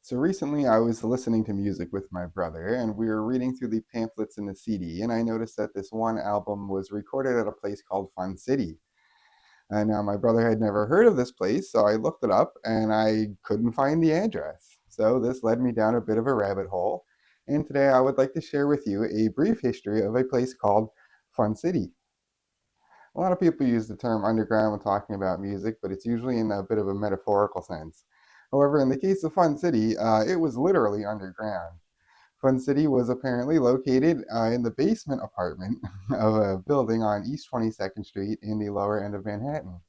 So recently I was listening to music with my brother and we were reading through the pamphlets in the CD and I noticed that this one album was recorded at a place called Fun City. And now my brother had never heard of this place, so I looked it up and I couldn't find the address. So this led me down a bit of a rabbit hole. And today I would like to share with you a brief history of a place called Fun City. A lot of people use the term underground when talking about music, but it's usually in a bit of a metaphorical sense. However, in the case of Fun City, it was literally underground. Fun City was apparently located in the basement apartment of a building on East 22nd Street in the lower end of Manhattan.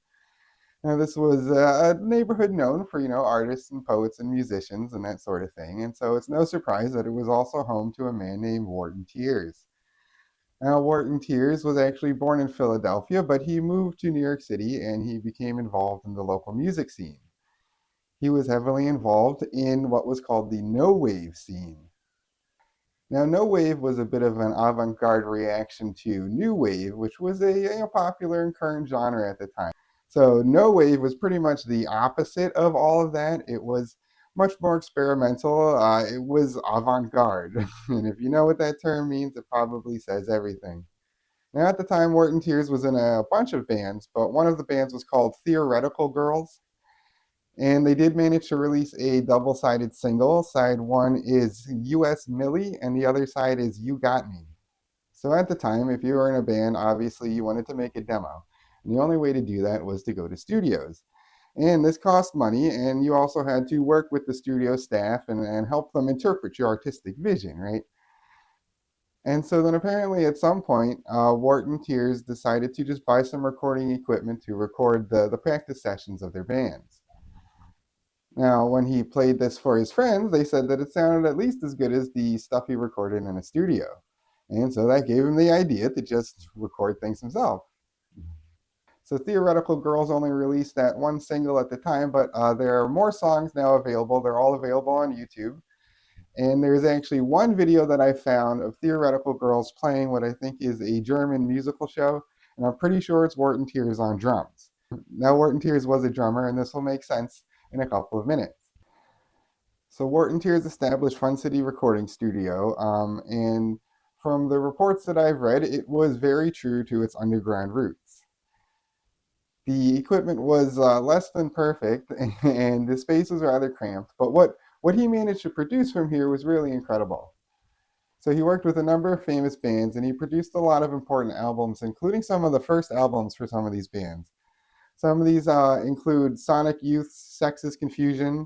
Now, this was a neighborhood known for, artists and poets and musicians and that sort of thing. And so it's no surprise that it was also home to a man named Wharton Tiers. Now, Wharton Tiers was actually born in Philadelphia, but he moved to New York City and he became involved in the local music scene. He was heavily involved in what was called the no wave scene. Now, no wave was a bit of an avant garde reaction to new wave, which was a popular and current genre at the time. So, no wave was pretty much the opposite of all of that. It was much more experimental. It was avant garde. And if you know what that term means, it probably says everything. Now, at the time, Wharton Tiers was in a bunch of bands, but one of the bands was called Theoretical Girls. And they did manage to release a double sided single. Side one is US Millie, and the other side is You Got Me. So at the time, if you were in a band, obviously you wanted to make a demo. And the only way to do that was to go to studios. And this cost money, and you also had to work with the studio staff and help them interpret your artistic vision, right? And so then apparently at some point, Wharton Tiers decided to just buy some recording equipment to record the practice sessions of their bands. Now, when he played this for his friends, they said that it sounded at least as good as the stuff he recorded in a studio. And so that gave him the idea to just record things himself. So Theoretical Girls only released that one single at the time, but there are more songs now available. They're all available on YouTube. And there's actually one video that I found of Theoretical Girls playing what I think is a German musical show. And I'm pretty sure it's Wharton Tiers on drums. Now, Wharton Tiers was a drummer, and this will make sense in a couple of minutes. So Wharton Tiers established Fun City Recording Studio, and from the reports that I've read, it was very true to its underground roots. The equipment was less than perfect, and the space was rather cramped, but what he managed to produce from here was really incredible. So he worked with a number of famous bands, and he produced a lot of important albums, including some of the first albums for some of these bands. Some of these include Sonic Youth's Sex is Confusion.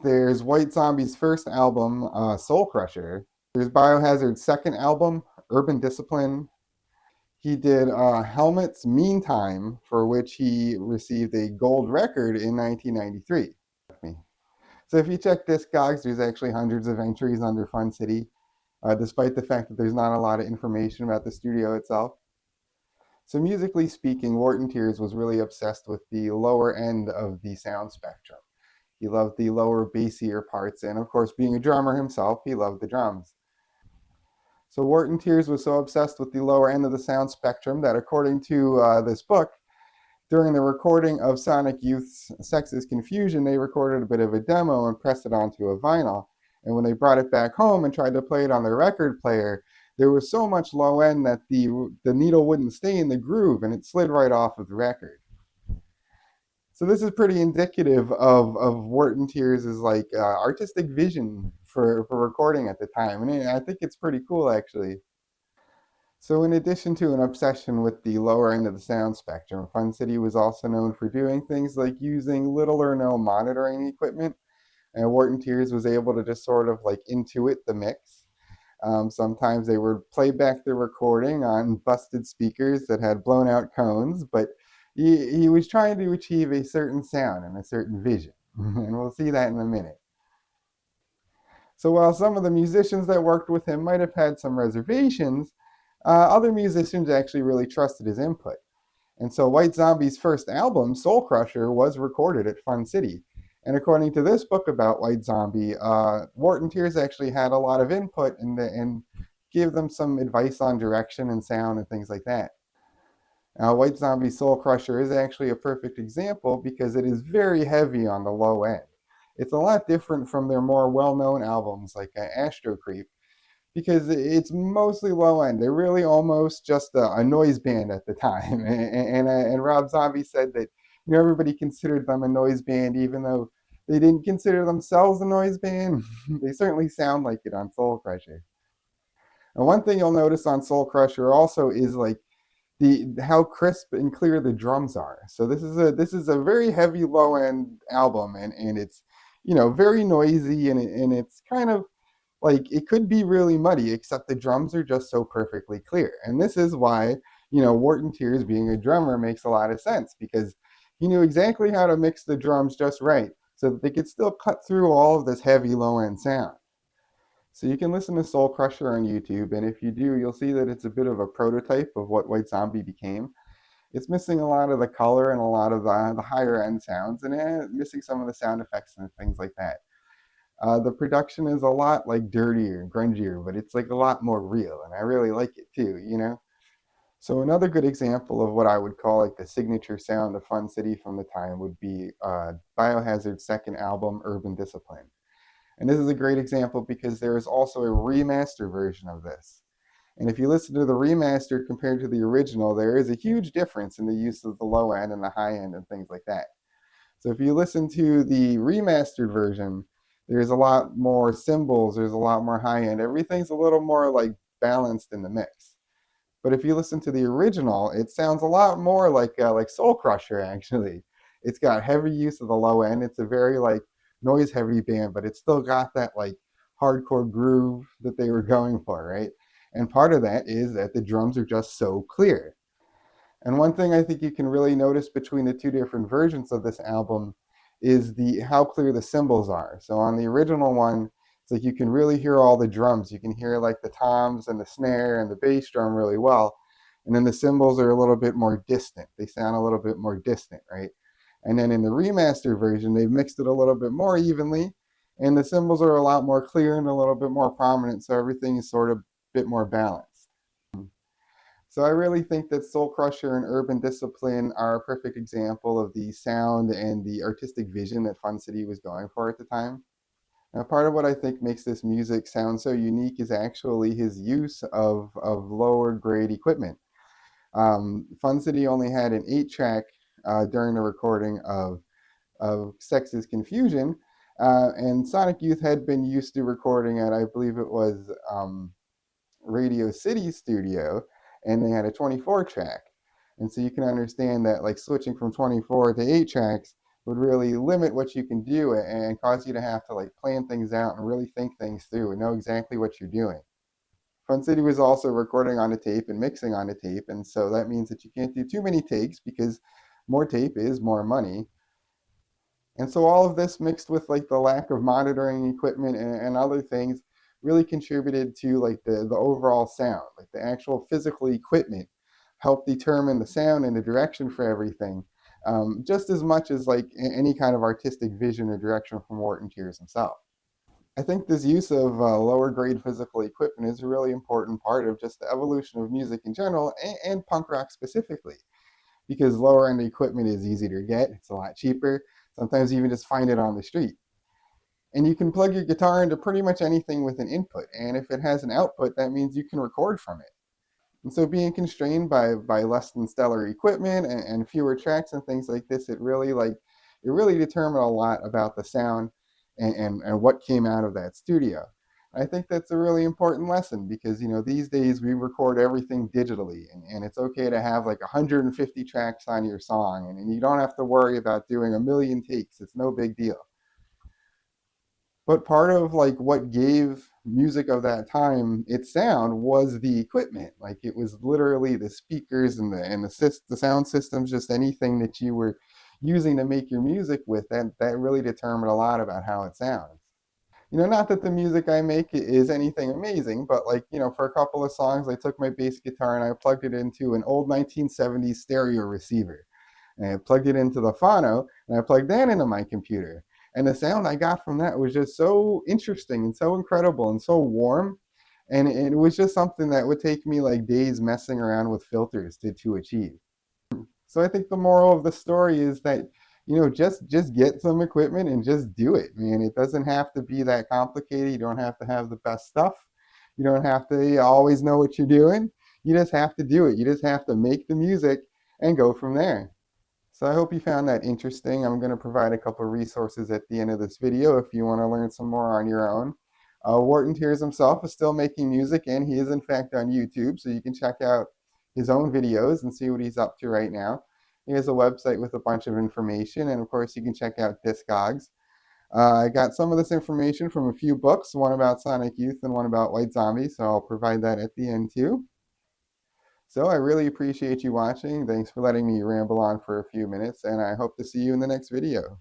There's White Zombie's first album, Soul Crusher. There's Biohazard's second album, Urban Discipline. He did Helmet's Meantime, for which he received a gold record in 1993. So if you check Discogs, there's actually hundreds of entries under Fun City, despite the fact that there's not a lot of information about the studio itself. So musically speaking, Wharton Tiers was really obsessed with the lower end of the sound spectrum. He loved the lower, bassier parts, and of course, being a drummer himself, he loved the drums. So Wharton Tiers was so obsessed with the lower end of the sound spectrum that, according to this book, during the recording of Sonic Youth's Sex's Confusion, they recorded a bit of a demo and pressed it onto a vinyl. And when they brought it back home and tried to play it on the record player, there was so much low end that the needle wouldn't stay in the groove and it slid right off of the record. So this is pretty indicative of Wharton Tiers' like artistic vision for recording at the time, and I think it's pretty cool actually. So in addition to an obsession with the lower end of the sound spectrum, Fun City was also known for doing things like using little or no monitoring equipment, and Wharton Tiers was able to just sort of like intuit the mix. Sometimes they would play back the recording on busted speakers that had blown out cones, but he was trying to achieve a certain sound and a certain vision. And we'll see that in a minute. So while some of the musicians that worked with him might have had some reservations, other musicians actually really trusted his input. And so White Zombie's first album, Soul Crusher, was recorded at Fun City. And according to this book about White Zombie, Wharton Tiers actually had a lot of input and gave them some advice on direction and sound and things like that. Now, White Zombie Soul Crusher is actually a perfect example because it is very heavy on the low end. It's a lot different from their more well-known albums like Astro Creep, because it's mostly low end. They're really almost just a noise band at the time. And Rob Zombie said that everybody considered them a noise band, even though they didn't consider themselves a noise band. They certainly sound like it on Soul Crusher. And one thing you'll notice on Soul Crusher also is like the how crisp and clear the drums are. So this is a very heavy low end album, and it's very noisy, and it's kind of like it could be really muddy, except the drums are just so perfectly clear. And this is why Wharton Tiers, being a drummer, makes a lot of sense, because he knew exactly how to mix the drums just right so that they could still cut through all of this heavy low end sound. So you can listen to Soul Crusher on YouTube, and if you do, you'll see that it's a bit of a prototype of what White Zombie became. It's missing a lot of the color and a lot of the higher end sounds, and missing some of the sound effects and things like that. The production is a lot like dirtier and grungier, but it's like a lot more real, and I really like it too. So another good example of what I would call like the signature sound of Fun City from the time would be Biohazard's second album, Urban Discipline. And this is a great example because there is also a remaster version of this. And if you listen to the remaster compared to the original, there is a huge difference in the use of the low end and the high end and things like that. So if you listen to the remastered version, there's a lot more cymbals, there's a lot more high end. Everything's a little more like balanced in the mix. But if you listen to the original, it sounds a lot more like Soul Crusher actually. It's got heavy use of the low end. It's a very like noise heavy band, but it's still got that like hardcore groove that they were going for, right? And part of that is that the drums are just so clear. And one thing I think you can really notice between the two different versions of this album is the how clear the cymbals are. So on the original one, it's like you can really hear all the drums. You can hear like the toms and the snare and the bass drum really well. And then the cymbals are a little bit more distant. They sound a little bit more distant, right? And then in the remaster version, they've mixed it a little bit more evenly, and the cymbals are a lot more clear and a little bit more prominent, so everything is sort of a bit more balanced. So I really think that Soul Crusher and Urban Discipline are a perfect example of the sound and the artistic vision that Fun City was going for at the time. Now, part of what I think makes this music sound so unique is actually his use of lower grade equipment. Fun City only had an 8-track during the recording of Sex's Confusion, and Sonic Youth had been used to recording at, I believe it was Radio City Studio, and they had a 24 track. And so you can understand that like switching from 24 to 8 tracks would really limit what you can do and cause you to have to like plan things out and really think things through and know exactly what you're doing. Fun City was also recording on a tape and mixing on a tape, and so that means that you can't do too many takes because more tape is more money. And so all of this mixed with like the lack of monitoring equipment and other things really contributed to like the overall sound. Like the actual physical equipment helped determine the sound and the direction for everything, just as much as like any kind of artistic vision or direction from Wharton Tiers himself. I think this use of lower grade physical equipment is a really important part of just the evolution of music in general and punk rock specifically, because lower end equipment is easy to get, it's a lot cheaper. Sometimes you even just find it on the street. And you can plug your guitar into pretty much anything with an input. And if it has an output, that means you can record from it. And so being constrained by less than stellar equipment and fewer tracks and things like this, it really determined a lot about the sound and what came out of that studio. I think that's a really important lesson because these days we record everything digitally, and it's okay to have like 150 tracks on your song, and you don't have to worry about doing a million takes. It's no big deal. But part of like what gave music of that time its sound was the equipment. Like it was literally the speakers and the sound systems, just anything that you were using to make your music with. That really determined a lot about how it sounds. Not that the music I make is anything amazing, but like for a couple of songs, I took my bass guitar and I plugged it into an old 1970s stereo receiver. And I plugged it into the phono, and I plugged that into my computer. And the sound I got from that was just so interesting and so incredible and so warm. And it was just something that would take me like days messing around with filters to achieve. So I think the moral of the story is that, just get some equipment and just do it, man. It doesn't have to be that complicated. You don't have to have the best stuff. You don't have to always know what you're doing. You just have to do it. You just have to make the music and go from there. So I hope you found that interesting. I'm going to provide a couple of resources at the end of this video if you want to learn some more on your own. Wharton Tiers himself is still making music, and he is in fact on YouTube, so you can check out his own videos and see what he's up to right now. He has a website with a bunch of information, and of course you can check out Discogs. I got some of this information from a few books, one about Sonic Youth and one about White Zombie, so I'll provide that at the end too. So I really appreciate you watching. Thanks for letting me ramble on for a few minutes, and I hope to see you in the next video.